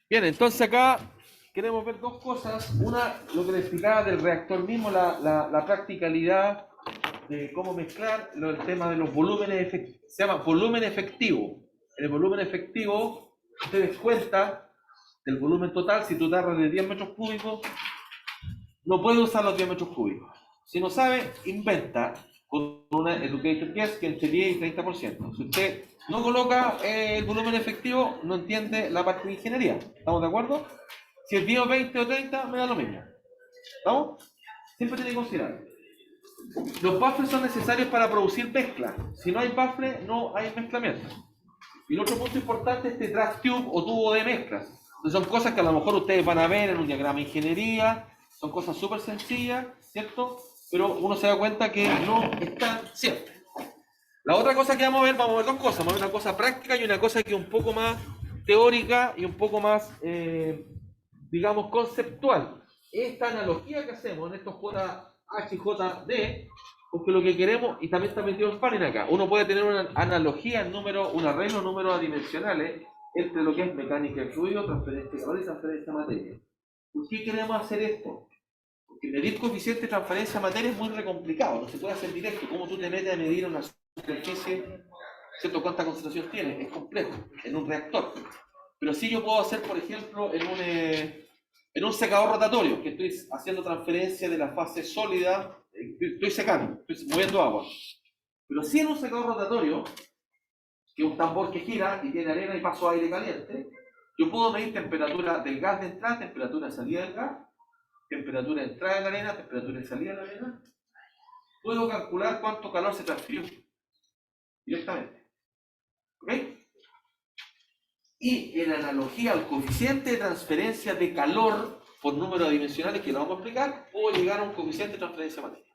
Bien, entonces acá queremos ver dos cosas. Una, lo que le explicaba del reactor mismo, la practicalidad de cómo mezclar, el tema de los volúmenes efectivos. Se llama volumen efectivo. En el volumen efectivo, ustedes cuentan del volumen total. Si tu tarro es de 10 metros cúbicos, no puede usar los 10 metros cúbicos. Si no sabe, inventa con una educated guess que entre 10 y 30%. Si usted no coloca el volumen efectivo, no entiende la parte de ingeniería. ¿Estamos de acuerdo? Si es 10 o 20 o 30, me da lo mismo. ¿Estamos? Siempre tiene que considerar. Los baffles son necesarios para producir mezcla. Si no hay baffle, no hay mezclamiento. Y el otro punto importante es este track tube o tubo de mezclas. Son cosas que a lo mejor ustedes van a ver en un diagrama de ingeniería, son cosas súper sencillas, ¿cierto? Pero uno se da cuenta que no están siempre. La otra cosa que vamos a ver dos cosas. Vamos a ver una cosa práctica y una cosa que es un poco más teórica y un poco más, digamos, conceptual. Esta analogía que hacemos en estos HJD, porque lo que queremos, y también está metido el panel acá, uno puede tener una analogía en número, un arreglo en números adimensionales entre lo que es mecánica de fluido, transferencia de calor y transferencia de materia. ¿Por qué queremos hacer esto? Porque medir coeficiente de transferencia de materia es muy complicado, no se puede hacer directo. ¿Cómo tú te metes a medir una superficie, ¿cierto? ¿Cuánta concentración tiene? Es complejo, en un reactor. Pero sí yo puedo hacer, por ejemplo, en un secador rotatorio, que estoy haciendo transferencia de la fase sólida, estoy secando, estoy moviendo agua. Pero sí en un secador rotatorio, que es un tambor que gira y tiene arena y paso aire caliente, yo puedo medir temperatura del gas de entrada, temperatura de salida del gas, temperatura de entrada de la arena, temperatura de salida de la arena. Puedo calcular cuánto calor se transfirió directamente. ¿Ok? Y en analogía al coeficiente de transferencia de calor por número dimensionales, que lo vamos a explicar, puedo llegar a un coeficiente de transferencia de materia.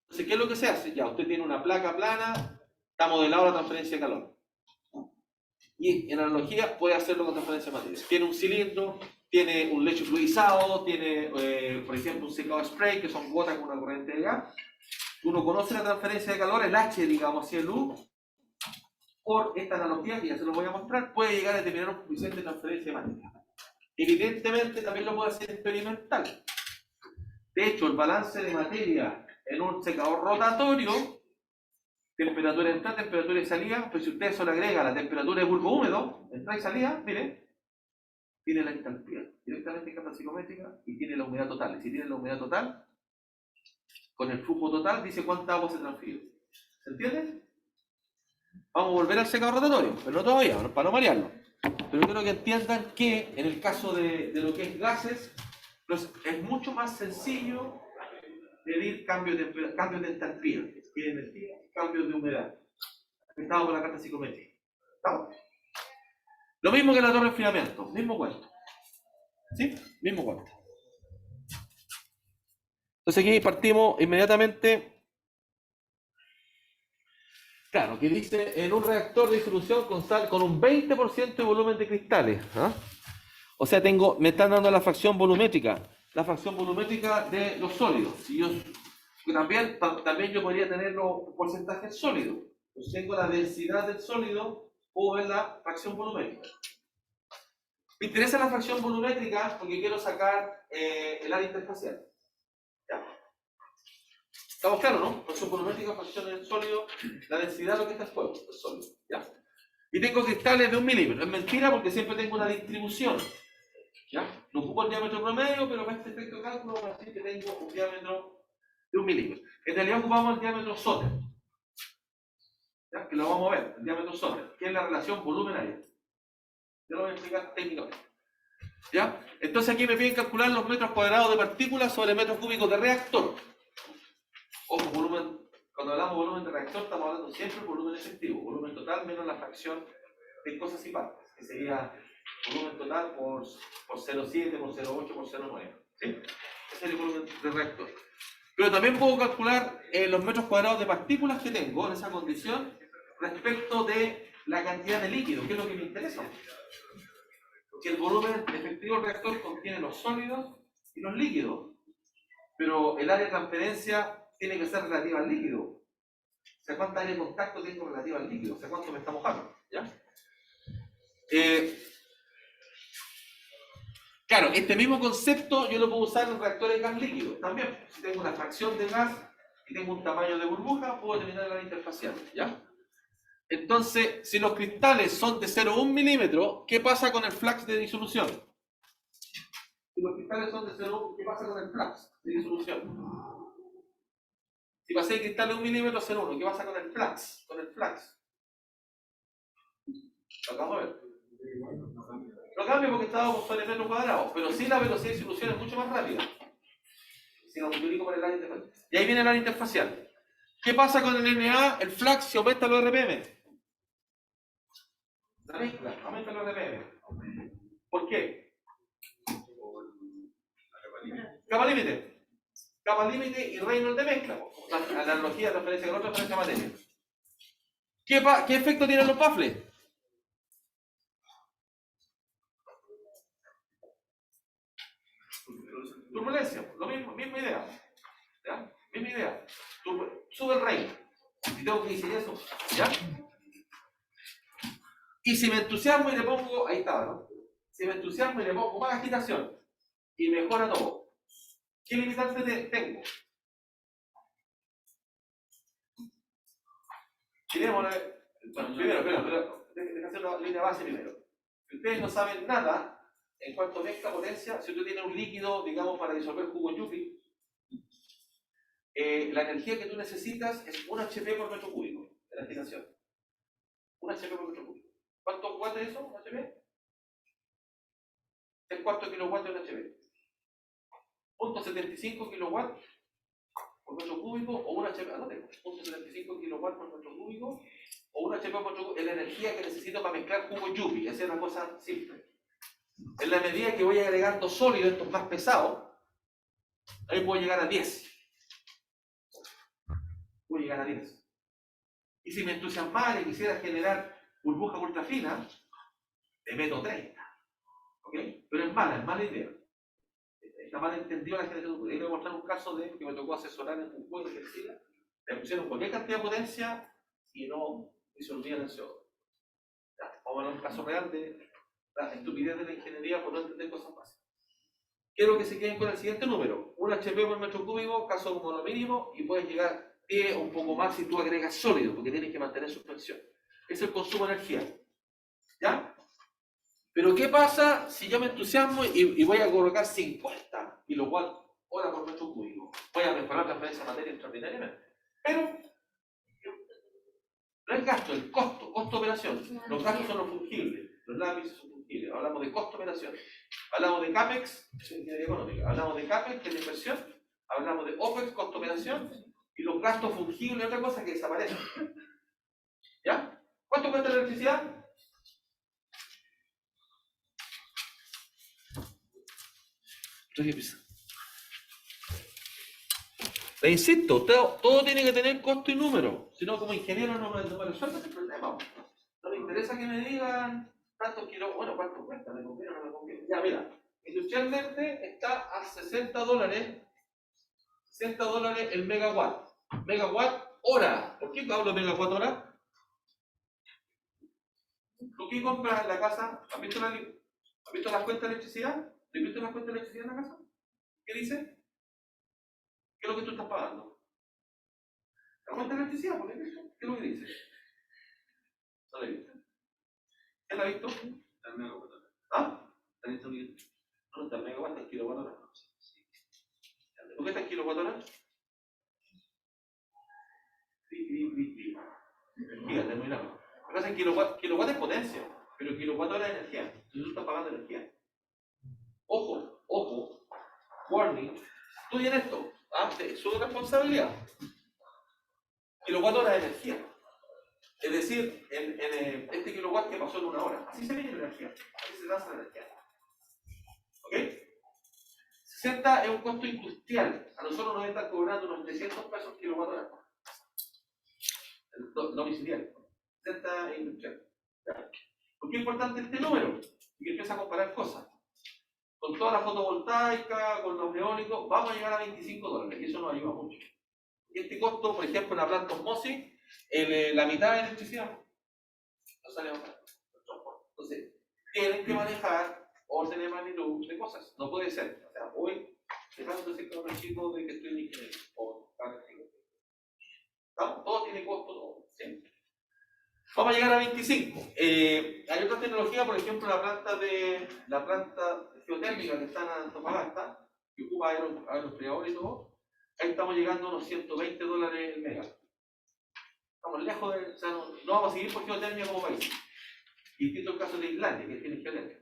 Entonces, ¿qué es lo que se hace? Ya, usted tiene una placa plana, está modelado la transferencia de calor. Y en analogía puede hacerlo con transferencia de materia. Tiene un cilindro, tiene un lecho fluidizado, tiene, por ejemplo, un secador spray, que son gotas con una corriente de gas. Uno conoce la transferencia de calor, el H, digamos así, el U, por esta analogía, que ya se lo voy a mostrar, puede llegar a determinar un coeficiente de transferencia de materia. Evidentemente también lo puede hacer experimental. De hecho, el balance de materia en un secador rotatorio, temperatura de entrada, temperatura de salida, pues si usted eso le agrega la temperatura de bulbo húmedo, entrada y salida, mire, tiene la entalpía directamente en carta psicométrica y tiene la humedad total. Y si tiene la humedad total, con el flujo total dice cuánta agua se transfiere. ¿Se entiende? Vamos a volver al secador rotatorio, pero no todavía, para no marearlo. Pero quiero que entiendan que en el caso de lo que es gases, pues es mucho más sencillo medir cambios de entalpía, de energía, cambios de humedad, afectado por la carta psicométrica. ¿Estamos? Lo mismo que la torre de enfriamiento, mismo cuento. ¿Sí? Mismo cuento. Entonces aquí partimos inmediatamente. Claro, que dice en un reactor de disolución con un 20% de volumen de cristales. ¿Ah? O sea, me están dando la fracción volumétrica de los sólidos. Si yo, también yo podría tener los porcentajes sólidos. Pues tengo la densidad del sólido, puedo ver la fracción volumétrica. Me interesa la fracción volumétrica porque quiero sacar el área interfacial. Ya. ¿Estamos claros, no? Fracción volumétrica, fracción del sólido, la densidad lo que está en juego, el sólido. ¿Ya? Y tengo cristales de 1 milímetro. Es mentira porque siempre tengo una distribución. ¿Ya? No ocupo el diámetro promedio, pero para este efecto de cálculo voy a decir que tengo un diámetro de 1 milímetro. En realidad ocupamos el diámetro Soter, ¿ya? Que lo vamos a ver, el diámetro Soter, que es la relación volumen-área. Ya lo voy a explicar técnicamente. ¿Ya? Entonces aquí me piden calcular los metros cuadrados de partículas sobre metros cúbicos de reactor. Ojo, volumen, cuando hablamos de volumen de reactor estamos hablando siempre del volumen efectivo, volumen total menos la fracción de cosas y partes, que sería volumen total por 0,7, por 0,8, por 0,9. ¿Sí? Ese es el volumen de reactor. Pero también puedo calcular los metros cuadrados de partículas que tengo en esa condición respecto de la cantidad de líquido, que es lo que me interesa. Porque el volumen efectivo del reactor contiene los sólidos y los líquidos, pero el área de transferencia tiene que ser relativa al líquido. O sea, cuánta área de contacto tengo relativa al líquido, o sea, cuánto me está mojando. ¿Ya? Claro, este mismo concepto yo lo puedo usar en reactores de gas líquido también. Si tengo una fracción de gas y tengo un tamaño de burbuja, puedo determinar la interfacial, ¿ya? Entonces, si los cristales son de 0,1 milímetro, ¿qué pasa con el flux de disolución? Si los cristales son de 0,1, ¿qué pasa con el flux de disolución? Si pasé el cristal de 1 milímetro a 0,1, ¿qué pasa con el flux? Con el flux. Lo acabamos de ver. No cambia porque estábamos sobre metros cuadrados, pero sí la velocidad de disolución es mucho más rápida. Si lo multiplico por el área interfacial. Y ahí viene el área interfacial. ¿Qué pasa con el NA? El flux si aumenta los RPM. La mezcla aumenta los RPM. ¿Por qué? Capa límite. Capa límite y Reynolds de mezcla. La analogía de transferencia con otra transferencia de materia. ¿Qué efecto tienen los baffles? Turbulencia, lo mismo, misma idea. ¿Ya? Misma idea. Sube el Reynolds. Y tengo que diseñar eso. ¿Ya? Y si me entusiasmo y le pongo, ahí está, ¿no? Si me entusiasmo y le pongo más agitación y mejora todo, ¿qué limitante tengo? Bueno, primero, déjame hacer una línea base primero. Si ustedes no saben nada en cuanto a mezcla potencia, si usted tiene un líquido, digamos, para disolver jugo Yupi, la energía que tú necesitas es 1 HP por metro cúbico de la agitación. 1 HP por metro cúbico. ¿Cuántos watts es eso? ¿1 HP? 3/4 kilowatts de 1 HP. 0.75 kilowatts por metro cúbico o 1 HP, no tengo, 0.75 kilowatts por metro cúbico o 1 HP por metro cúbico es la energía que necesito para mezclar jugo Yupi. Esa es una cosa simple. En la medida que voy agregando sólidos, estos más pesados, ahí puedo llegar a 10. Puedo llegar a 10. Y si me entusiasmara y quisiera generar burbuja ultra fina, le meto 30. ¿Ok? Pero es mala idea. Está mal entendido la generación de burbuja. Ahí le voy a mostrar un caso de que me tocó asesorar en un juego de ejercicio. Le pusieron cualquier cantidad de potencia y no disolvían el CO2. Vamos a ver un caso real de la estupidez de la ingeniería por no entender cosas básicas. Quiero que se queden con el siguiente número. 1 HP por metro cúbico, caso como lo mínimo, y puedes llegar a 10 o un poco más si tú agregas sólido, porque tienes que mantener suspensión. Es el consumo de energía. ¿Ya? Pero ¿qué pasa si yo me entusiasmo y voy a colocar 50 kilowatts hora por metro cúbico? Voy a mejorar la transferencia de materia extraordinariamente. Pero no es gasto, el costo de operación. Los gastos son los fungibles, los lápices son fungibles. Hablamos de costo de operación. Hablamos de CAPEX, es ingeniería económica. Hablamos de CAPEX, que es la inversión. Hablamos de OPEX, costo de operación. Y los gastos fungibles, otra cosa que desaparecen. ¿Ya? ¿Cuánto cuesta la electricidad? Le insisto, todo tiene que tener costo y número. Si no, como ingeniero no me resuelve ese problema. No me interesa que me digan tantos kilos. Bueno, ¿cuánto cuesta? ¿Me conviene o no me conviene? Ya, mira, industrialmente está a $60. $60 el megawatt. Megawatt hora. ¿Por qué hablo de megawatt hora? ¿Tú qué compras en la casa? ¿Has visto las cuentas de electricidad? ¿Has visto las cuentas de electricidad en la casa? ¿Qué dice? ¿Qué es lo que tú estás pagando? La cuenta de electricidad, ¿por qué? ¿Qué es lo que dice? ¿No la viste? ¿Quién la ha visto? El megawatt hora. ¿Ah? ¿La visto bien? No, está el megawatt, el kilowatt hora. ¿Por qué está el kilowatt hora? Fíjate, muy largo. Lo que pasa es que kilowatt es potencia, pero kilowatt hora es energía. Entonces tú estás pagando energía. Ojo, warning. Estudien esto. Es su responsabilidad. Kilowatt hora es energía. Es decir, en este kilowatt que pasó en 1 hora. Así se mide la energía. Así se lanza la energía. ¿Ok? 60 es un costo industrial. A nosotros nos están cobrando unos 300 pesos kilowatt hora. Domiciliario. 60 es industrial. ¿Por qué es importante este número? Porque empieza a comparar cosas. Con toda la fotovoltaica, con los eólicos, vamos a llegar a $25. Y eso nos ayuda mucho. Y este costo, por ejemplo, en la planta osmosis, la mitad de electricidad no sale a bajar. Entonces, tienen que manejar orden de magnitud de cosas. No puede ser. O sea, hoy, dejando de ser con un chico de que estoy en ingeniería. Todo tiene costo, todo. ¿Sí? Vamos a llegar a 25. Hay otra tecnología, por ejemplo, la planta geotérmica que está en Antofagasta, que ocupa aeroespreador y todo. Ahí estamos llegando a unos $120 el mega. Estamos lejos de. O sea, no vamos a seguir por geotérmica como país. Distinto el caso de Islandia, que tiene geotérmica.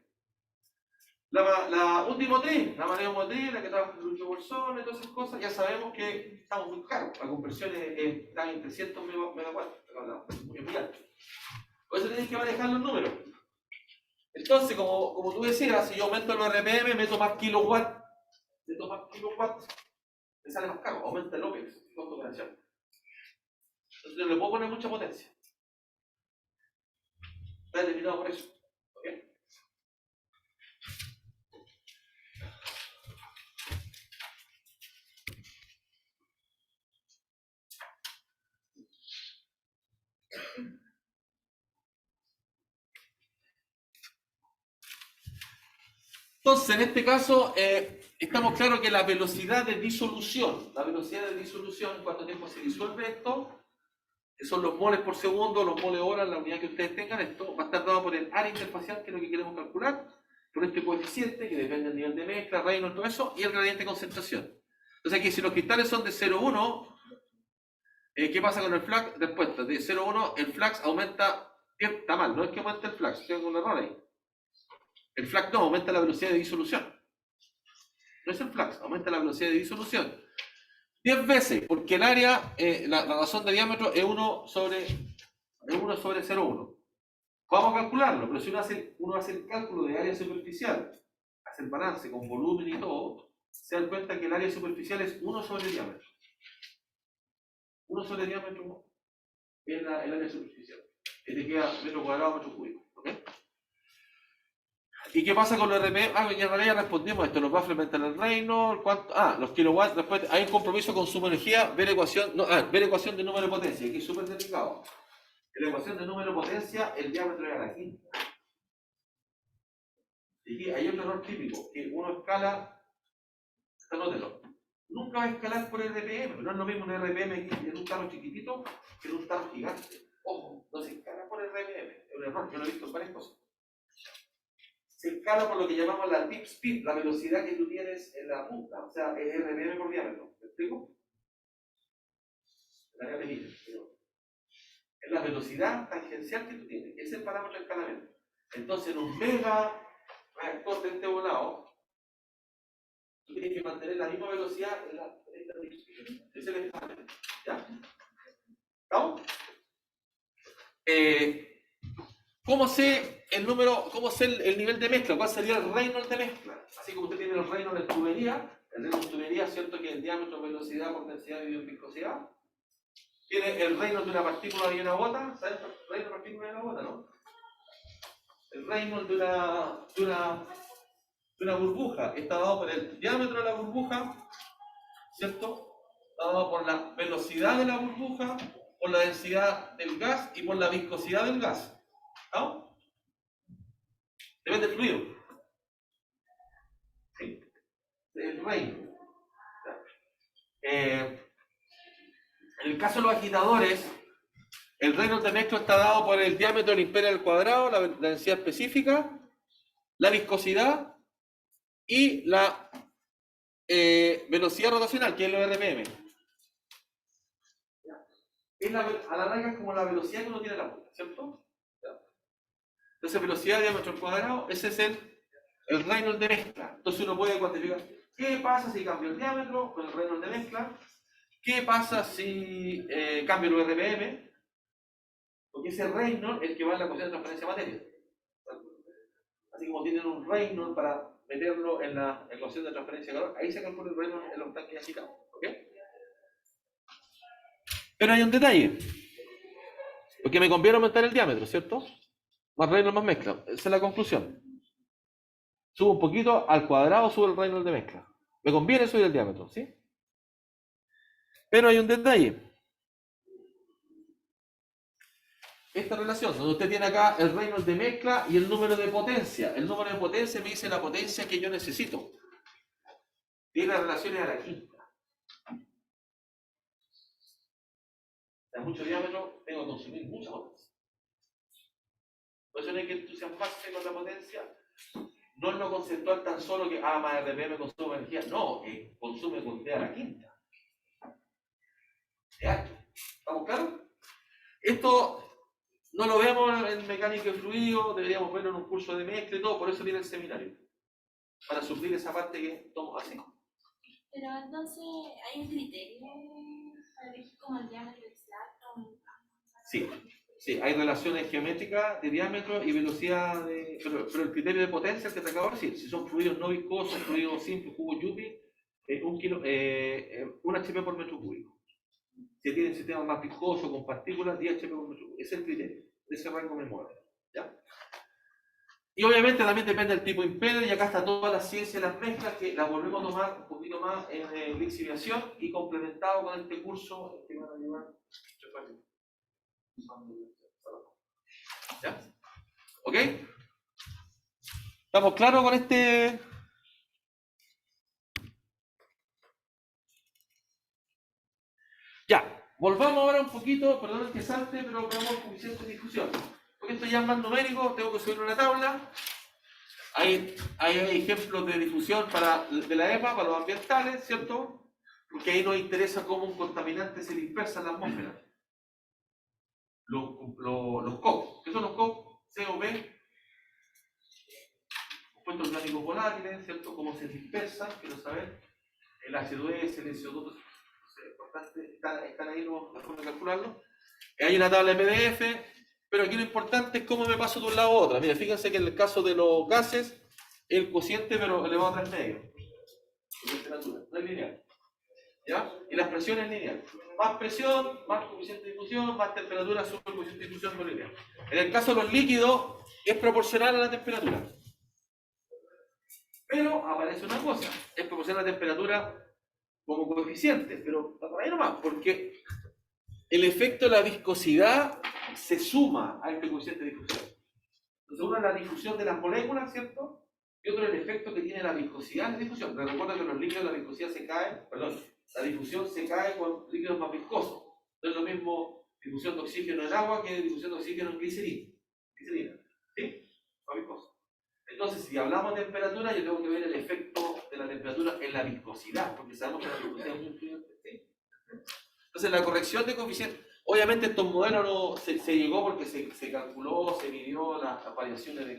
La ultimotriz, la mareomotriz, la que trabaja con Lucho Bolsón y todas esas cosas, ya sabemos que estamos muy caros. La conversión está en 300 megawatts, muy alto. Por eso tienes que manejar los números. Entonces, como tú decías, si yo aumento el RPM, meto más kilowatts, me sale más caro, aumenta el OPEX, el costo de operación. Entonces, no le puedo poner mucha potencia. Está determinado por eso. ¿Okay? Entonces, en este caso, estamos claros que la velocidad de disolución, en cuánto tiempo se disuelve esto, que son los moles por segundo, los moles hora, la unidad que ustedes tengan, esto va a estar dado por el área interfacial, que es lo que queremos calcular, por este coeficiente, que depende del nivel de mezcla, Reynolds, todo eso, y el gradiente de concentración. Entonces, aquí si los cristales son de 0,1, ¿qué pasa con el flux? Respuesta, de 0,1 el flux aumenta, está mal, no es que aumente el flux, tengo un error ahí. El flux no, aumenta la velocidad de disolución. No es el flux, aumenta la velocidad de disolución. 10 veces, porque el área, la razón de diámetro es 1 sobre 0,1. Vamos a calcularlo, pero si uno hace el cálculo de área superficial, hace el balance con volumen y todo, se dan cuenta que el área superficial es 1 sobre el diámetro. 1 sobre el diámetro es el área superficial. Que te queda metro cuadrado, metro cúbico. ¿Okay? ¿Y qué pasa con los RPM? En realidad ya respondimos esto, los baffles aumentan el Reynolds, los kilowatts, después hay un compromiso con consumo de energía, ver ecuación de número de potencia, aquí es súper delicado. En la ecuación de número de potencia, el diámetro es a la quinta. Y hay otro error típico, que uno escala, anótelo, nunca va a escalar por RPM, no es lo mismo un RPM en un tarro chiquitito que en un tarro gigante. Ojo, no se escala por RPM, es un error, yo lo he visto en varias cosas. Se escala por lo que llamamos la tip speed, la velocidad que tú tienes en la punta, o sea, es RPM por diámetro. ¿Me explico? La pequeña, pero es la velocidad tangencial que tú tienes, ese es el parámetro de escalamiento. Entonces, en un mega reactor de este volado, tú tienes que mantener la misma velocidad en la tip speed. Ese es el escalamiento. ¿Ya? ¿Estamos? ¿Cómo sé el nivel de mezcla? ¿Cuál sería el Reynolds de mezcla? Así como usted tiene los Reynolds en tubería, el Reynolds en tubería, ¿cierto? Que el diámetro, velocidad, potencial y viscosidad. Tiene el Reynolds de una partícula y una gota. ¿Sabes el Reynolds de una partícula y una gota, no? El Reynolds de una burbuja está dado por el diámetro de la burbuja, ¿cierto? Está dado por la velocidad de la burbuja, por la densidad del gas y por la viscosidad del gas. ¿No? Depende del fluido. ¿Sí? El Reynolds. En el caso de los agitadores, el Reynolds de mezcla está dado por el diámetro del imperial al cuadrado, la densidad específica, la viscosidad y la velocidad rotacional, que es el RPM. A la larga es como la velocidad que uno tiene en la punta, ¿cierto? Entonces, velocidad, diámetro al cuadrado, ese es el Reynolds de mezcla. Entonces uno puede cuantificar qué pasa si cambio el diámetro con el Reynolds de mezcla, qué pasa si cambio el RPM, porque ese Reynolds es el que va en la ecuación de transferencia de materia. Así como tienen un Reynolds para meterlo en la ecuación de transferencia de calor, ahí se calcula el Reynolds en los tanques agitados. ¿Okay? Pero hay un detalle, porque me conviene aumentar el diámetro, ¿cierto? Más Reynolds más mezcla. Esa es la conclusión. Subo un poquito al cuadrado, subo el Reynolds de mezcla. Me conviene subir el diámetro, ¿sí? Pero hay un detalle. esta relación, donde usted tiene acá el Reynolds de mezcla y el número de potencia. El número de potencia me dice la potencia que yo necesito. Tiene relaciones a la quinta. A mucho diámetro tengo que consumir mucha potencia. Por eso no hay que entusiasmarse con la potencia. No es lo conceptual tan solo que más RPM consume energía. No, consume con T a la quinta. ¿Estamos claros? Esto no lo vemos en mecánica de fluido, deberíamos verlo en un curso de mezcla y todo, por eso viene el seminario. Para suplir esa parte que tomo así. Pero entonces, ¿hay un criterio para elegir como el diámetro exacto? Sí, hay relaciones geométricas de diámetro y velocidad, pero el criterio de potencia que te acabo de decir, si son fluidos no viscosos, fluidos simples, cubo Yuppie, un HP por metro cúbico. Si tienen sistemas más viscosos con partículas, 10 HP por metro cúbico. Ese es el criterio, de ese rango me mueve. ¿Ya? Y obviamente también depende del tipo de impeller, y acá está toda la ciencia de las mezclas que la volvemos a tomar un poquito más en lixiviación y complementado con este curso que van a llevar. ¿Ya? ¿Ok? ¿Estamos claros con este? Ya, volvamos ahora un poquito, perdón que salte, pero veamos coeficiente de difusión. Porque esto ya es más numérico, tengo que subir una tabla. Hay ejemplos de difusión de la EPA para los ambientales, ¿cierto? Porque ahí nos interesa cómo un contaminante se dispersa en la atmósfera. Los COP. ¿Qué son los COP? COP, compuestos orgánicos volátiles, ¿cierto? Cómo se dispersan, quiero saber. El H2S, el SO2, es importante, están ahí la forma de calcularlo. Hay una tabla de PDF, pero aquí lo importante es cómo me paso de un lado a otro. Mira, fíjense que en el caso de los gases, el cociente pero elevado a 3 medios. Temperatura, no es lineal. ¿Ya? Y las presiones es lineal. Más presión, más coeficiente de difusión, más temperatura, sube el coeficiente de difusión no lineal. En el caso de los líquidos, es proporcional a la temperatura. Pero aparece una cosa, es proporcional a la temperatura como coeficiente, pero por ahí nomás, porque el efecto de la viscosidad se suma a este coeficiente de difusión. Entonces, uno es la difusión de las moléculas, ¿cierto? Y otro es el efecto que tiene la viscosidad en la difusión. Pero recuerda que en los líquidos la viscosidad se cae, la difusión se cae con líquidos más viscosos. No es lo mismo difusión de oxígeno en agua que difusión de oxígeno en glicerina. ¿Sí? Más viscoso. Entonces, si hablamos de temperatura, yo tengo que ver el efecto de la temperatura en la viscosidad, porque sabemos que la viscosidad es muy influyente. ¿Sí? Entonces, la corrección de coeficientes, obviamente estos modelos no, se llegó porque se calculó, se midió las variaciones de...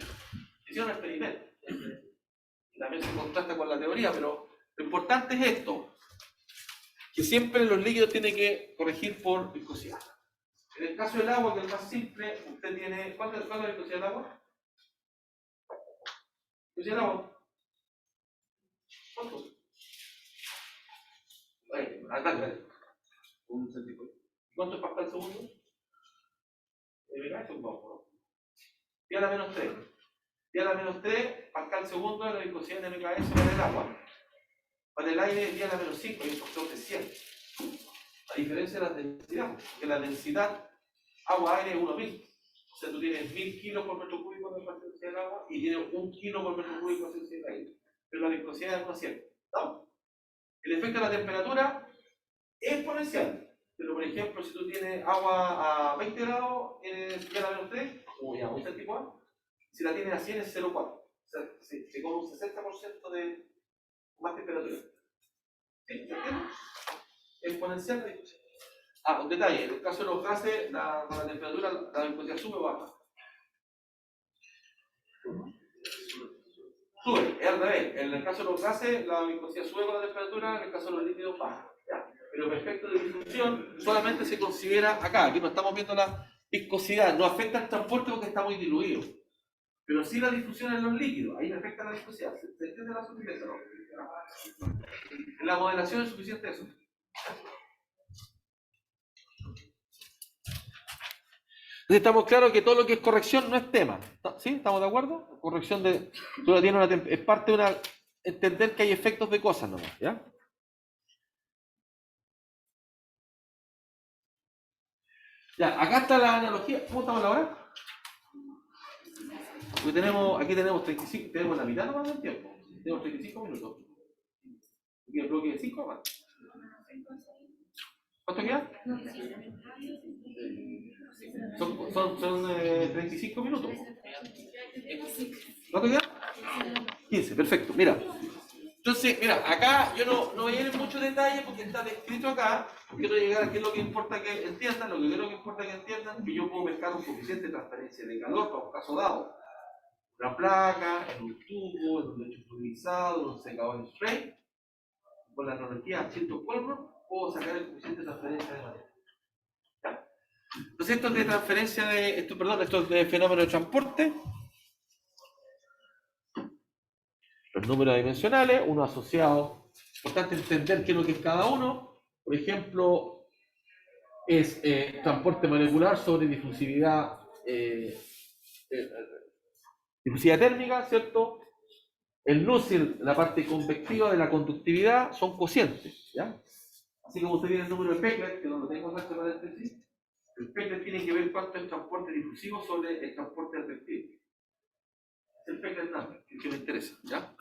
Hicieron experimentos. Y también se contrasta con la teoría, pero lo importante es esto, que siempre los líquidos tienen que corregir por viscosidad. En el caso del agua, que es más simple, usted tiene... ¿Cuánto es la viscosidad del agua? ¿Viscosidad del agua? ¿Cuánto? Dale. Un centímetro. ¿Cuánto es pascal segundo? Es un poco. 10 a la menos 3. 10 a la menos 3, pascal segundo de la viscosidad de MKS para el agua. Para el aire es 10 a la menos 5, y un factor de 100. A diferencia de la densidad, porque la densidad agua-aire es 1.000. O sea, tú tienes 1.000 kilos por metro cúbico de paciencia del agua y tienes 1 kilo por metro cúbico de paciencia del aire. Pero la viscosidad es 1 a 100. ¿No? El efecto de la temperatura es exponencial. Pero, por ejemplo, si tú tienes agua a 20 grados, es 10 a la menos 3, como ya, un tipo A. Si la tienes a 100 es 0,4. O sea, se come un 60% de más temperatura. ¿Sí? ¿Entiendes? Exponencial de discusión. Un detalle, en el caso de los gases, con la temperatura, la viscosidad sube o baja. Sube, es al revés. En el caso de los gases, la viscosidad sube con la temperatura, en el caso de los líquidos baja. ¿Ya? Pero el efecto de difusión solamente se considera acá. Aquí no estamos viendo la viscosidad, no afecta el transporte porque está muy diluido. Pero sí la difusión en los líquidos, ahí afecta la viscosidad. ¿Se entiende la suficiencia? ¿No? En la modelación es suficiente eso. Entonces estamos claros que todo lo que es corrección no es tema. ¿Sí? ¿Estamos de acuerdo? Corrección de... es parte de una... Entender que hay efectos de cosas nomás, ¿ya? Ya, acá está la analogía. ¿Cómo estamos a la hora? Porque aquí tenemos 35, tenemos la mitad nomás del tiempo. Tenemos 35 minutos. Aquí el bloque de 5 más. ¿Cuánto queda? Son 35 minutos. ¿Cuánto queda? 15, perfecto. Mira. Entonces, mira, acá yo no voy a ir en mucho detalle porque está descrito acá. Quiero llegar a qué es lo que importa que entiendan. Lo que creo que importa que entiendan que yo puedo pescar un suficiente transferencia de calor para un caso dado. Una placa, en un tubo, en un lecho fluidizado, en un secador spray. Con la analogía 100 polvo, puedo sacar el suficiente transferencia de materia. ¿Ya? Entonces, esto es de transferencia de. Esto es de fenómeno de transporte. Los números dimensionales, uno asociado. Importante entender qué es lo que es cada uno. Por ejemplo, es transporte molecular sobre difusividad, difusividad térmica, ¿cierto? El Nusselt, la parte convectiva de la conductividad, son cocientes, ¿ya? Así como usted tiene el número de Peclet, que no lo tengo en este paréntesis, el Peclet tiene que ver cuánto es el transporte difusivo sobre el transporte advectivo. Es el Peclet number, el que me interesa, ¿ya?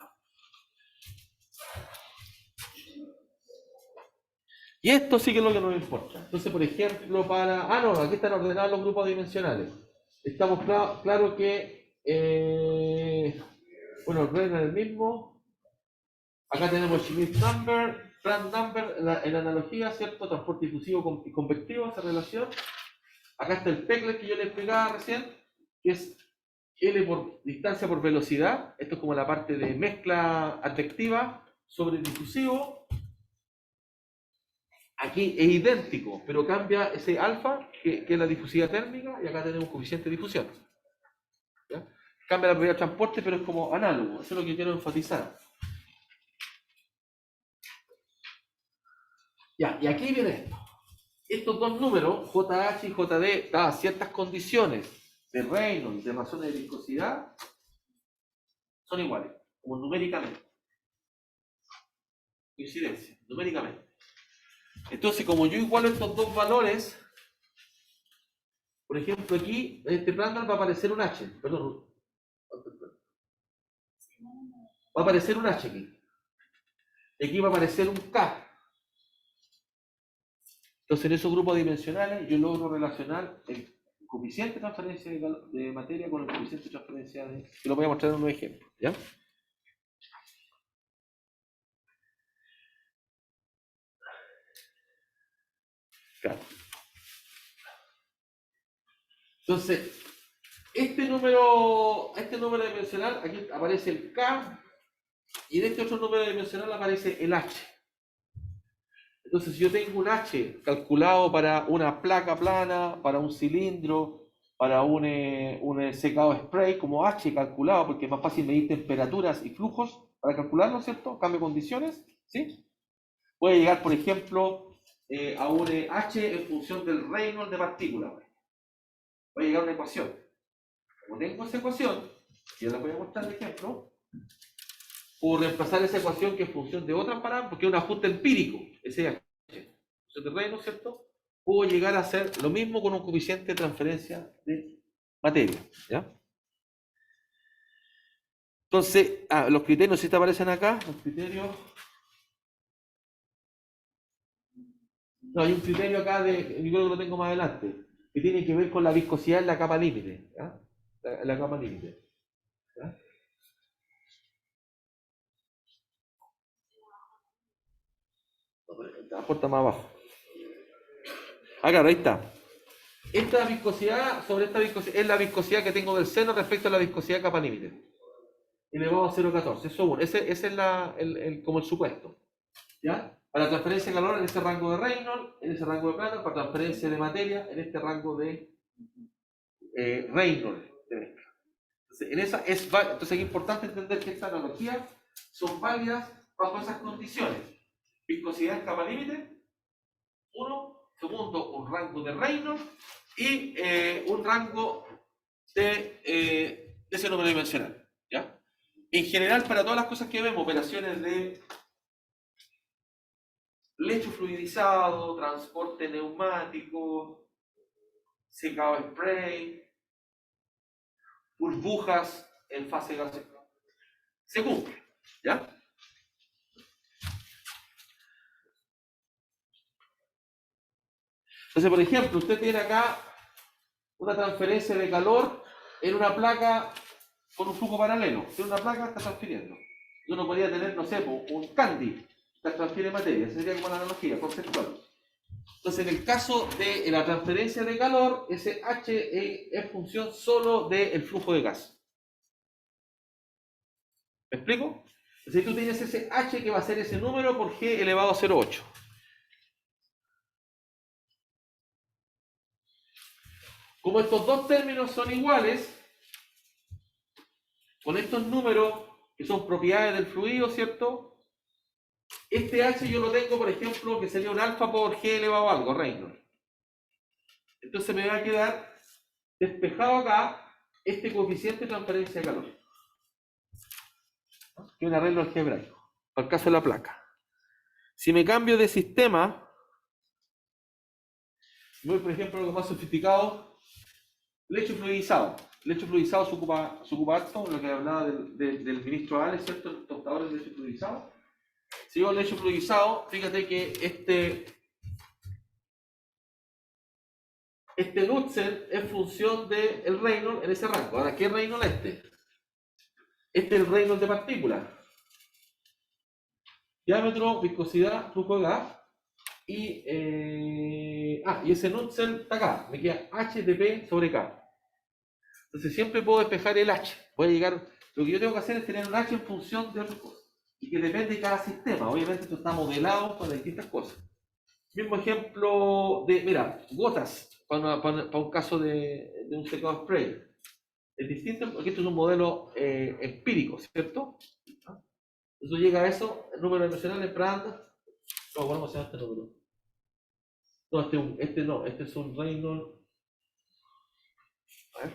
Y esto sí que es lo que nos importa. Entonces, por ejemplo, aquí están ordenados los grupos dimensionales. Estamos claro que, bueno, el Reynolds es el mismo. Acá tenemos Schmidt number, Frank number, en analogía, ¿cierto? Transporte difusivo y convectivo, esa relación. Acá está el Peclet que yo le explicaba recién, que es L por distancia por velocidad. Esto es como la parte de mezcla advectiva sobre difusivo. Aquí es idéntico, pero cambia ese alfa, que es la difusividad térmica, y acá tenemos coeficiente de difusión. ¿Ya? Cambia la propiedad de transporte, pero es como análogo. Eso es lo que quiero enfatizar. Ya, y aquí viene esto. Estos dos números, JH y JD, dadas ciertas condiciones de Reynolds, de razones de viscosidad, son iguales, como numéricamente. Coincidencia, numéricamente. Entonces, como yo igualo estos dos valores, por ejemplo, aquí, en este Prandtl va a aparecer un H, perdón, va a aparecer un H aquí. Y aquí va a aparecer un K. Entonces, en esos grupos dimensionales, yo logro relacionar el coeficiente de transferencia de materia con el coeficiente de transferencia de. Que lo voy a mostrar en un ejemplo, ¿ya? Claro. Entonces, este número dimensional, aquí aparece el K, y en este otro número dimensional aparece el H. Entonces, si yo tengo un H calculado para una placa plana, para un cilindro, para un secado spray, como H calculado, porque es más fácil medir temperaturas y flujos para calcularlo, ¿cierto? Cambio de condiciones, ¿sí? Puede llegar, por ejemplo, a un H en función del Reynolds de partículas. Voy a llegar a una ecuación. Como tengo esa ecuación, y ahora voy a mostrar el ejemplo, puedo reemplazar esa ecuación que es función de otras parámetros, porque es un ajuste empírico, ese H. De Reynolds, ¿cierto? Puedo llegar a hacer lo mismo con un coeficiente de transferencia de materia, ¿ya? Entonces, los criterios, si te aparecen acá, los criterios. No, hay un criterio acá, yo creo que lo tengo más adelante, que tiene que ver con la viscosidad en la capa límite, ¿ya? La capa límite, ¿ya? Aporta más abajo. Claro, ahí está. Esta viscosidad, sobre esta viscosidad, es la viscosidad que tengo del seno respecto a la viscosidad de capa límite. Elevado a 0,14. Eso es uno. Ese es como el supuesto. ¿Ya? Para transferencia de calor en este rango de Reynolds, en ese rango de Prandtl, para transferencia de materia en este rango de Reynolds. Entonces, entonces es importante entender que estas analogías son válidas bajo esas condiciones. Viscosidad en capa límite, uno. Segundo, un rango de Reynolds y un rango de ese número dimensional. ¿Ya? En general, para todas las cosas que vemos, operaciones de lecho fluidizado, transporte neumático, secado spray, burbujas en fase gaseosa. Se cumple, ¿ya? Entonces, por ejemplo, usted tiene acá una transferencia de calor en una placa con un flujo paralelo. Tiene una placa que está transfiriendo. Y uno podría tener, no sé, un candy que transfiere materia. Esa sería como la analogía conceptual. Entonces, en el caso de la transferencia de calor, ese H es función solo del flujo de gas. ¿Me explico? Entonces, tú tienes ese H que va a ser ese número por G elevado a 0,8. Como estos dos términos son iguales, con estos números que son propiedades del fluido, ¿cierto? Este H yo lo tengo, por ejemplo, que sería un alfa por G elevado a algo, Reynolds. Entonces me va a quedar despejado acá este coeficiente de transferencia de calor, que es un arreglo algebraico, para el caso de la placa. Si me cambio de sistema, voy, por ejemplo, a algo más sofisticado, lecho fluidizado. Lecho fluidizado se ocupa harto, lo que hablaba del ministro Ale, ¿cierto? El tostador de lecho fluidizado. Si yo lecho fluidizado, fíjate que este Nutzer es función del Reynolds en ese rango. Ahora, ¿qué Reynolds es este? Este es el Reynolds de partículas. Diámetro, viscosidad, flujo de gas. Y ese Nutzer está acá. Me queda H de P sobre K. Entonces siempre puedo despejar el H. Voy a llegar. Lo que yo tengo que hacer es tener un H en función de otras cosas. Y que depende de cada sistema. Obviamente esto está modelado para distintas cosas. Mismo ejemplo de, mira, gotas para un caso de un secado spray. Es distinto porque esto es un modelo empírico, ¿cierto? Entonces llega a eso, el número dimensional en Prandtl. No, ¿cómo se llama este número? No, este es un Reynolds. A ver.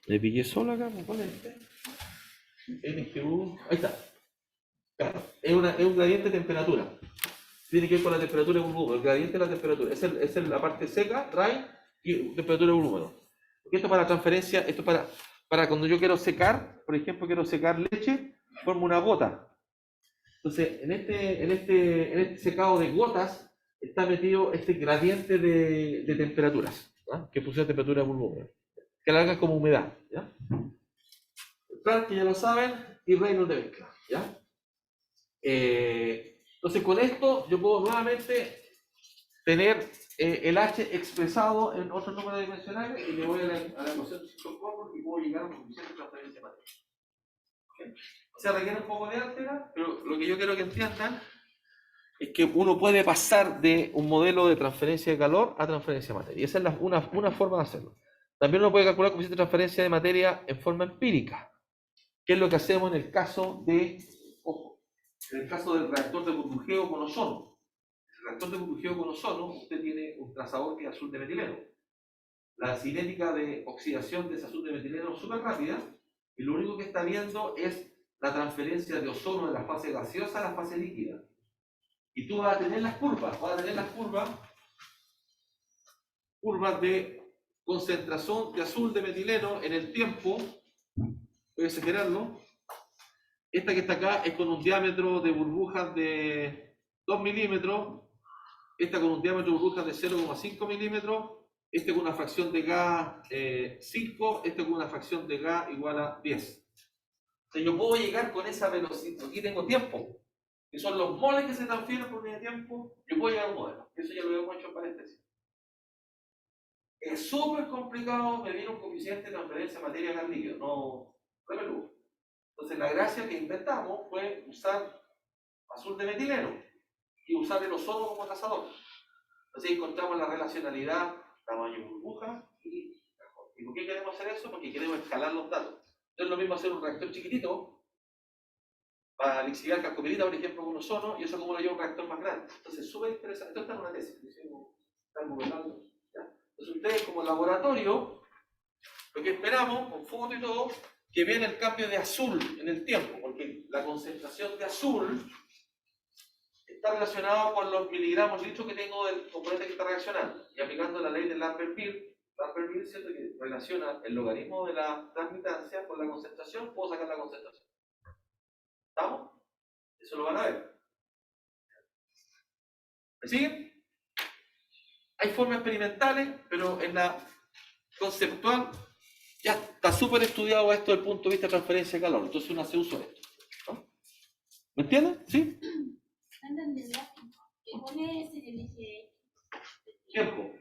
Le pillé solo acá, ¿cuál es este? NGU, ahí está. Claro, es un gradiente de temperatura. Tiene que ver con la temperatura de un húmedo. El gradiente de la temperatura. Es la parte seca, dry, y temperatura de un húmedo. Porque esto para transferencia, esto para cuando yo quiero secar, por ejemplo, quiero secar leche, formo una gota. Entonces, en este secado de gotas está metido este gradiente de temperaturas, ¿no? Que funciona a temperatura de un húmedo. Que la hagan como humedad, ¿ya? Planck, que ya lo saben, y Reynolds de mezcla, ¿ya? Entonces, con esto yo puedo nuevamente tener el H expresado en otros números dimensionales y le voy a la ecuación de Stockholm y puedo llegar a un coeficiente de transferencia de materia. ¿Okay? O sea, requiere un poco de álgebra, pero lo que yo quiero que entiendan es que uno puede pasar de un modelo de transferencia de calor a transferencia de materia. Y esa es una forma de hacerlo. También uno puede calcular coeficiente de transferencia de materia en forma empírica, que es lo que hacemos en el caso en el caso del reactor de burbujeo con ozono. El reactor de burbujeo con ozono, usted tiene un trazador que es azul de metileno. La cinética de oxidación de ese azul de metileno es súper rápida y lo único que está viendo es la transferencia de ozono de la fase gaseosa a la fase líquida. Y tú vas a tener las curvas, curvas de concentración de azul de metileno en el tiempo. Voy a exagerarlo. Esta que está acá es con un diámetro de burbujas de 2 milímetros. Esta con un diámetro de burbujas de 0,5 milímetros. Este con una fracción de gas 5. Este con una fracción de gas igual a 10. O sea, yo puedo llegar con esa velocidad. Aquí tengo tiempo, que son los moles que se transfieren por unidad de tiempo. Yo puedo llegar a un modelo. Eso ya lo hemos hecho en paréntesis. Es súper complicado medir un coeficiente de transferencia de materia a gas líquido. No, repeludo. Entonces la gracia que inventamos fue usar azul de metileno y usar el ozono como trazador. Entonces encontramos la relacionalidad tamaño burbuja y cajón. ¿Y por qué queremos hacer eso? Porque queremos escalar los datos. Entonces es lo mismo hacer un reactor chiquitito para lixiviar cascopelita, por ejemplo, con ozono, y eso como lo lleva un reactor más grande. Entonces es súper interesante. Esto está en una tesis, están modelando. Entonces ustedes como laboratorio, lo que esperamos, con foto y todo, que vean el cambio de azul en el tiempo, porque la concentración de azul está relacionado con los miligramos litros que tengo del componente que está reaccionando. Y aplicando la ley de Lambert-Beer, ¿cierto?, que relaciona el logaritmo de la transmitancia con la concentración, puedo sacar la concentración. ¿Estamos? Eso lo van a ver. ¿Me siguen? Hay formas experimentales, pero en la conceptual ya está súper estudiado esto desde el punto de vista de transferencia de calor. Entonces uno hace uso de esto, ¿no? ¿Me entienden? ¿Sí? ¿Cuál es el eje? Tiempo.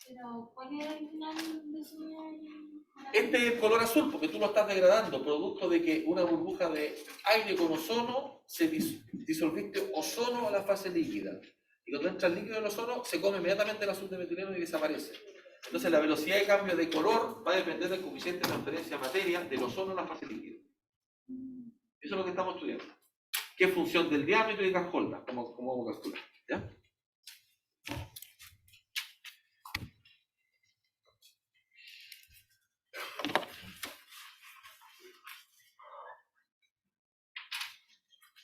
Pero, ¿cuál era el final de su...? Este es el color azul porque tú lo estás degradando, producto de que una burbuja de aire con ozono se disolviste ozono a la fase líquida. Y cuando entra el líquido del ozono, se come inmediatamente el azul de metileno y desaparece. Entonces la velocidad de cambio de color va a depender del coeficiente de transferencia de materia del ozono a la fase líquida. Eso es lo que estamos estudiando. ¿Qué función del diámetro y de Cajolda? ¿Cómo vamos a calcular? ¿Ya?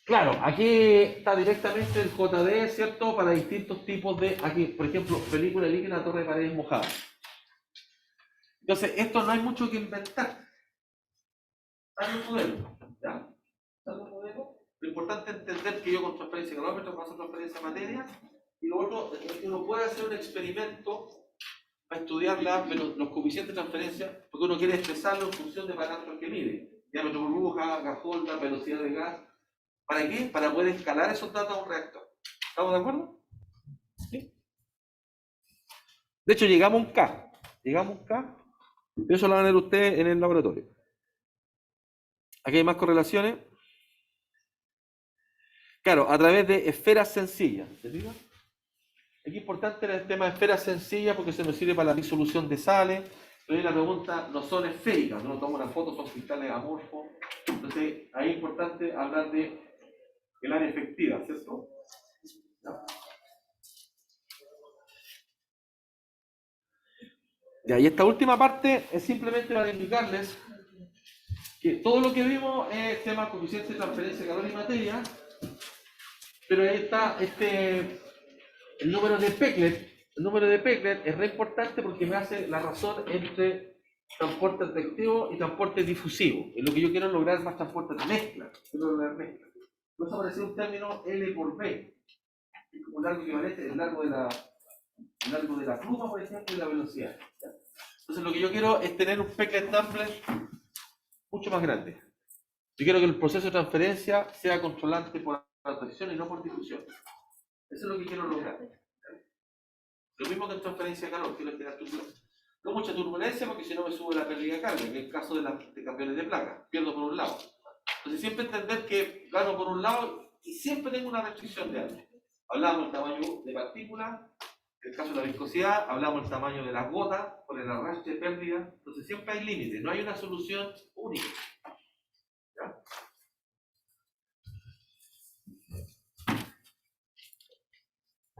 Claro, aquí está directamente el JD, ¿cierto? Para distintos tipos de, aquí, por ejemplo, película líquida, torre de paredes mojadas. Entonces, esto no hay mucho que inventar. Está en el modelo, ¿ya? Está en el modelo. Lo importante es entender que yo con transferencia de calor me paso transferencia de materia, y lo otro es que uno puede hacer un experimento para estudiar los coeficientes de transferencia, porque uno quiere expresarlo en función de parámetros que mide. Diámetro burbuja, Cajolda, velocidad de gas. ¿Para qué? Para poder escalar esos datos a un reactor. ¿Estamos de acuerdo? ¿Sí? De hecho, llegamos a un K. Llegamos a un K. Eso lo van a ver ustedes en el laboratorio. Aquí hay más correlaciones. Claro, a través de esferas sencillas. ¿Se fijan? Aquí es importante el tema de esferas sencillas porque se nos sirve para la disolución de sales. Pero ahí la pregunta no son esféricas, no tomo una foto, son cristales amorfos. Entonces, ahí es importante hablar de el área efectiva, ¿cierto? ¿No? Ya, y esta última parte es simplemente para indicarles que todo lo que vimos es tema coeficiente de transferencia de calor y materia, pero ahí está el número de Peclet. El número de Peclet es re importante porque me hace la razón entre transporte atractivo y transporte difusivo. Es lo que yo quiero lograr, más transporte de mezcla. Quiero lograr mezcla. Puede aparecer un término L por B, es como un largo equivalente, el largo de la pluma, por ejemplo, y la velocidad. ¿Ya? Entonces lo que yo quiero es tener un Peclet Tumbler mucho más grande. Yo quiero que el proceso de transferencia sea controlante por atracción y no por difusión. Eso es lo que quiero lograr. Lo mismo que en transferencia de calor, quiero tener turbulencia. No mucha turbulencia porque si no me sube la pérdida de carga, que es el caso de cambios de placa. Pierdo por un lado. Entonces siempre entender que gano por un lado y siempre tengo una restricción de aire. Hablamos del tamaño de partículas, en el caso de la viscosidad, hablamos del tamaño de las gotas, por el arrastre de pérdida. Entonces siempre hay límites, no hay una solución única. ¿Ya?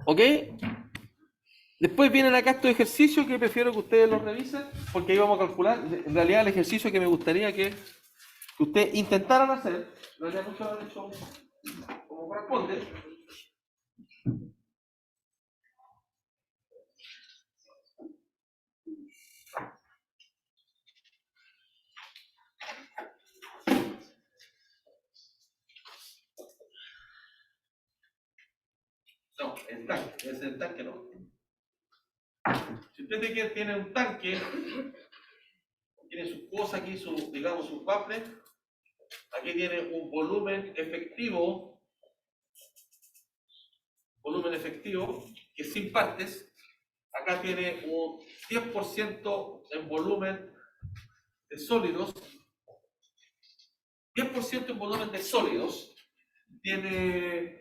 ¿Ok? Después vienen acá estos ejercicios que prefiero que ustedes los revisen, porque ahí vamos a calcular. En realidad el ejercicio que me gustaría que ustedes intentaran hacer, en realidad muchos lo han hecho como corresponde. No, el tanque no. Si usted tiene un tanque, tiene sus cosas aquí, digamos sus baffles, aquí tiene un volumen efectivo que es sin partes. Acá tiene un 10% en volumen de sólidos, 10% en volumen de sólidos, tiene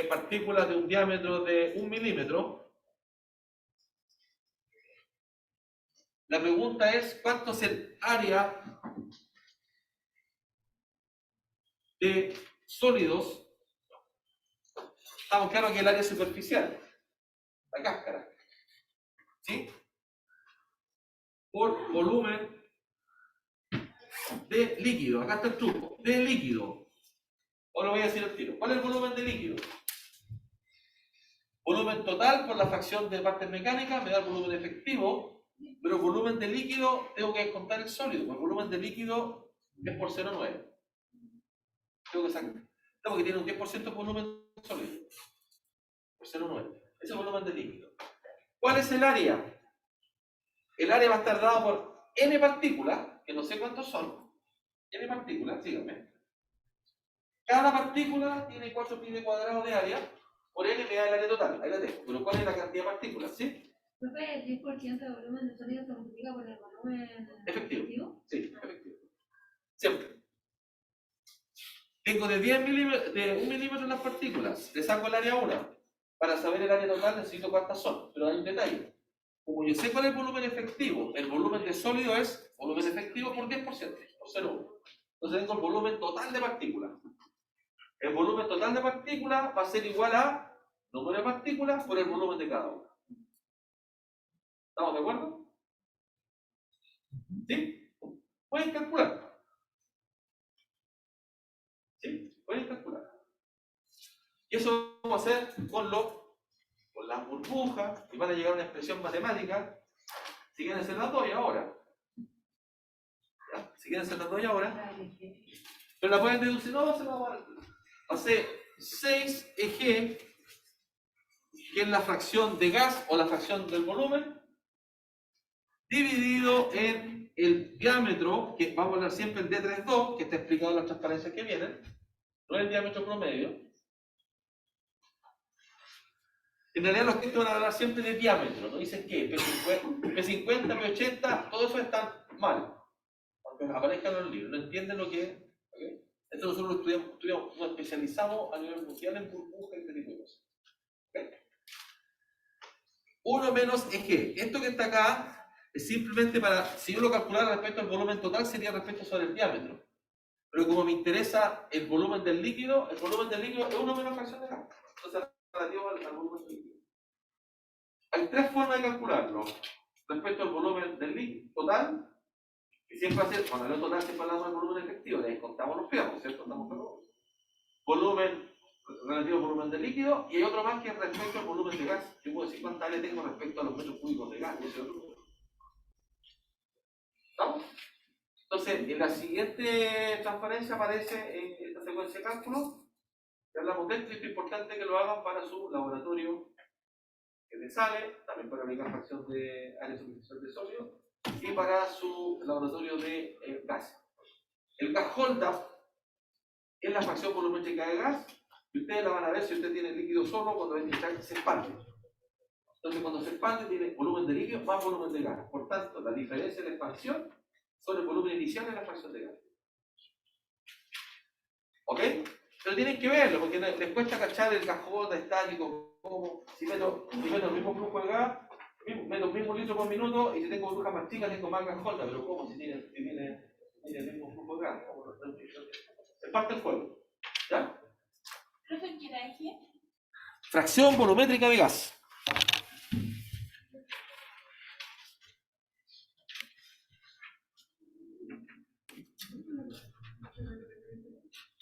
partículas de un diámetro de 1 milímetro. La pregunta es, ¿cuánto es el área de sólidos? Estamos claros que el área superficial, la cáscara, ¿sí? Por volumen de líquido. Acá está el truco. De líquido. Ahora lo voy a decir al tiro. ¿Cuál es el volumen de líquido? Volumen total por la fracción de partes mecánicas me da el volumen efectivo, pero el volumen de líquido tengo que descontar el sólido. El volumen de líquido es por 0,9. Tengo que sacar. No, porque tiene un 10% de volumen sólido. Por 0,9. Ese es el volumen de líquido. ¿Cuál es el área? El área va a estar dado por n partículas, que no sé cuántos son. N partículas, síganme. Cada partícula tiene 4 pi de cuadrado de área, por n me da el área total. Ahí la tengo. Pero ¿cuál es la cantidad de partículas? ¿Sí? Profe, el 10% del volumen de sólido se multiplica por el volumen Efectivo. Sí, efectivo. Siempre. Tengo de 1 milímetro las partículas. Le saco el área 1. Para saber el área total necesito cuántas son. Pero hay un detalle. Como yo sé cuál es el volumen efectivo, el volumen de sólido es volumen efectivo por 10%, por 0,1. Entonces tengo el volumen total de partículas. El volumen total de partículas va a ser igual a número de partículas por el volumen de cada una. ¿Estamos de acuerdo? ¿Sí? Pueden calcular. ¿Sí? Pueden calcular. Y eso vamos a hacer con las burbujas, y van a llegar a una expresión matemática. Si quieren se las doy ahora. ¿Ya? Si quieren se las doy ahora. Pero la pueden deducir, no, se la van a hacer 6 G, que es la fracción de gas o la fracción del volumen, dividido en el diámetro, que vamos a hablar siempre el D32, que está explicado en las transparencias que vienen, no es el diámetro promedio. En realidad los textos van a hablar siempre de diámetro, no dicen qué, P50, P80, todo eso está mal. Aunque aparezcan en los libros, no entienden lo que es. ¿Okay? Esto nosotros lo nos especializamos a nivel mundial en burbujas y este tipo de cosas. ¿Okay? 1 menos EG. Esto que está acá es simplemente para, si yo lo calculara respecto al volumen total, sería respecto sobre el diámetro. Pero como me interesa el volumen del líquido es 1 menos fracción de gas. Entonces, relativo al volumen del líquido. Hay 3 formas de calcularlo. Respecto al volumen del líquido total, que siempre va a ser, cuando el total siempre hablamos del volumen efectivo, le descontamos los piamos, ¿cierto? Estamos claros. Volumen relativo al volumen del líquido, y hay otro más que es respecto al volumen de gas. Yo puedo decir cuánta área tengo respecto a los metros cúbicos de gas, y ese otro. ¿Estamos? Entonces, en la siguiente transparencia aparece esta secuencia de cálculos. Que hablamos de esto, y es importante que lo hagan para su laboratorio que les sale, también para aplicar fracción de área superficial de sólido, y para su laboratorio de gas. El gas hold-up es la fracción volumétrica de gas, y ustedes la van a ver si usted tiene líquido solo cuando se expande. Entonces, cuando se expande, tiene volumen de líquido más volumen de gas. Por tanto, la diferencia de la expansión son el volumen inicial en la fracción de gas. ¿Ok? Pero tienen que verlo, porque les cuesta cachar el cajón estático. Como si meto el mismo flujo de gas, meto el mismo litro por minuto, y si tengo burbujas más chicas, tengo más gas J. Pero ¿cómo? Si tiene el mismo flujo de gas. Es parte del juego. ¿Ya? ¿Profe, qué era eje? Fracción volumétrica de gas.